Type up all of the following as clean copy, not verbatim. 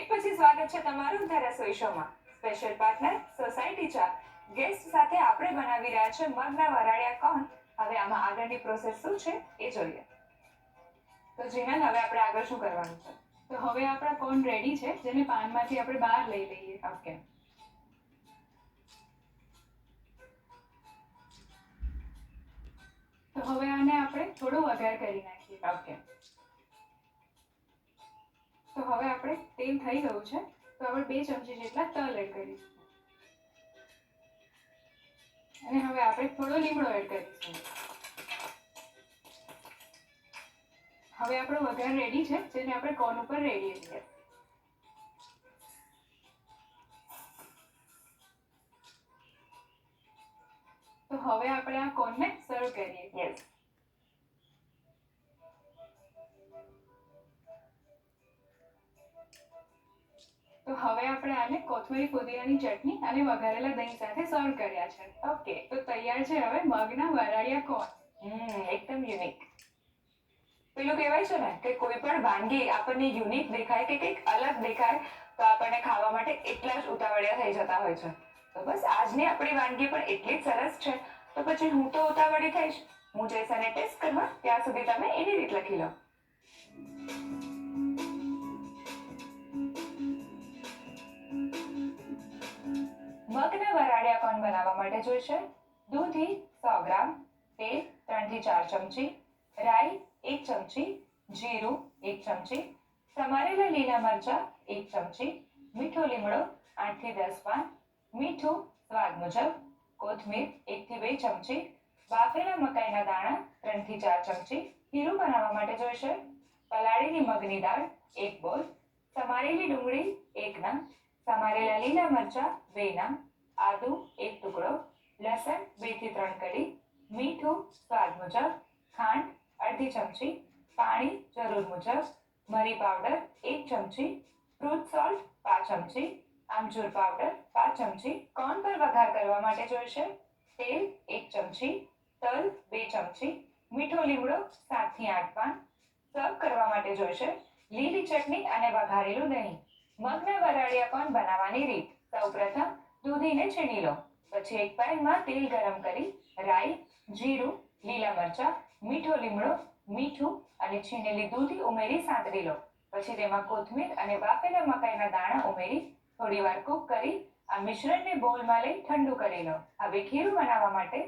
પછી સ્વાગત છે તમારું ધ રસોઈ શોમાં. સ્પેશિયલ પાર્ટનર સોસાયટી ચા. ગેસ્ટ સાથે આપણે બનાવી રહ્યા છે મગના વરાળિયા કોર્ન. હવે આમાં આગળની પ્રોસેસ શું છે એ જોઈએ. તો જીનલ, હવે આપણે આગળ શું કરવાનું છે? તો હવે આપણા કોર્ન રેડી છે, જેને પાનમાંથી આપણે બહાર લઈ લઈએ. ઓકે. તો હવે આને આપણે થોડો વઘાર કરી નાખીએ. ઓકે. તો હવે આપણે તેલ થઈ ગયું છે, તો આપણે 2 ચમચી જેટલા તલ એડ કરીશું. અને હવે આપણે થોડો લીમડો એડ કરીશું. હવે આપણો વઘાર રેડી છે, જેને આપણે કોર્ન ઉપર રેડીએ છીએ. તો હવે આપણે આ કોર્નને સર્વ કરીએ. યસ. તો હવે આપણે આને કોથમરી પુદીનાની ચટણી અને વઘારેલા દહીં સાથે સર્વ કર્યા છે. ઓકે. તો તૈયાર છે હવે મગના વરાળિયા કોર્ન. એકદમ યુનિક. પેલું કહેવાય છે ને કે કોઈ પણ વાનગી આપણને યુનિક દેખાય કે કંઈક અલગ દેખાય તો આપણને ખાવા માટે એટલા જ ઉતાવળિયા થઈ જતા હોય છે. તો બસ આજની આપણી વાનગી પણ એટલી જ સરસ છે, તો પછી હું તો ઉતાવળી થઈશ. હું જઈશ અને ટેસ્ટ કરવા, ત્યાં સુધી તમે એની રીત લખી લો. મગના વરાળિયા કોર્ન બનાવવા માટે જોઈશે દૂધી 100 ગ્રામ, તેલ 3 થી 4 ચમચી, રાઈ 1 ચમચી, જીરું 1 ચમચી, સમારેલા લીલા મરચા 1 ચમચી, મીઠો લીમડો 8 થી 10 પાન, મીઠું સ્વાદ મુજબ, કોથમીર 1 થી 2 ચમચી, બાફેલા મકાઈના દાણા 3 થી 4 ચમચી. ખીરું બનાવવા માટે જોઈશે પલાળેલી મગની દાળ 1 બોલ, સમારેલી ડુંગળી 1 નંગ, સમારેલા લીલા મરચા 2 નંગ, આદુ 1 ટુકડો, લસણ 2 થી 3 કળી, મીઠું સ્વાદ મુજબ, ખાંડ અડધી ચમચી, પાણી જરૂર મુજબ, મરી પાવડર 1 ચમચી, ફ્રૂટ સોલ્ટ 5 ચમચી, આમચૂર પાવડર 5 ચમચી. કોર્ન પર વઘાર કરવા માટે જોઈશે તેલ 1 ચમચી, તલ 2 ચમચી, મીઠો લીમડો 7 થી 8 પાન. સર્વ કરવા માટે જોઈશે લીલી ચટણી અને વઘારેલું દહીં. મગના વરાળિયા કોર્ન બનાવવાની રીત. સૌપ્રથમ દૂધીને છીણી લો. પછી એક પેનમાં તેલ ગરમ કરી રાઈ, જીરું, લીલા મરચા, મીઠો લીમડો, મીઠું અને છીણેલી દૂધી ઉમેરી સાંતળી લો. પછી તેમાં કોથમીર અને બાફેલા મકાઈના દાણા ઉમેરી થોડી વાર કૂક કરી આ મિશ્રણને બોલમાં લઈ ઠંડુ કરી લો. હવે ખીરું બનાવવા માટે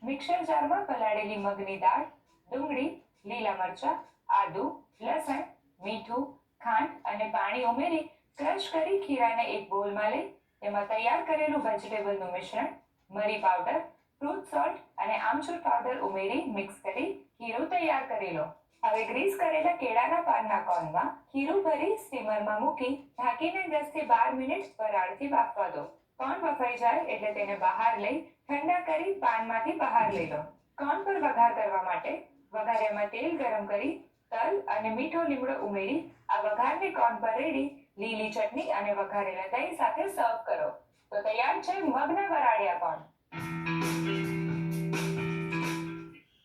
મિક્સર જારમાં પલાળેલી મગની દાળ, ડુંગળી, લીલા મરચા, આદુ, લસણ, મીઠું, ખાંડ અને પાણી ઉમેરી ક્રશ કરી ખીરાને એક બોલમાં લઈ તેમાં તૈયાર કરેલું વેજીટેબલનું મિશ્રણ, મરી પાવડર, ફ્રૂટ સોલ્ટ અને આમચૂર પાવડર ઉમેરી મિક્સ કરી ખીરું તૈયાર કરી લો. હવે ગ્રીસ કરેલા કેળાના પાનના કોર્નમાં ખીરું ભરી સ્ટીમરમાં મૂકી ઢાંકીને 10 થી 12 મિનિટ વરાળથી બાફવા દો. કોર્ન બફાઈ જાય એટલે તેને બહાર લઈ ઠંડા કરી પાનમાંથી બહાર લઈ લો. કોર્ન પર વઘાર કરવા માટે વઘારિયામાં તેલ ગરમ કરી તલ અને મીઠો લીમડો ઉમેરી આ વઘારને કોર્ન પર રેડી લીલી ચટણી અને વઘારેલા દહીં સાથે સર્વ કરો. તો તૈયાર છે મગના વરાળિયા કોર્ન.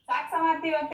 શાક સમારતી વખતે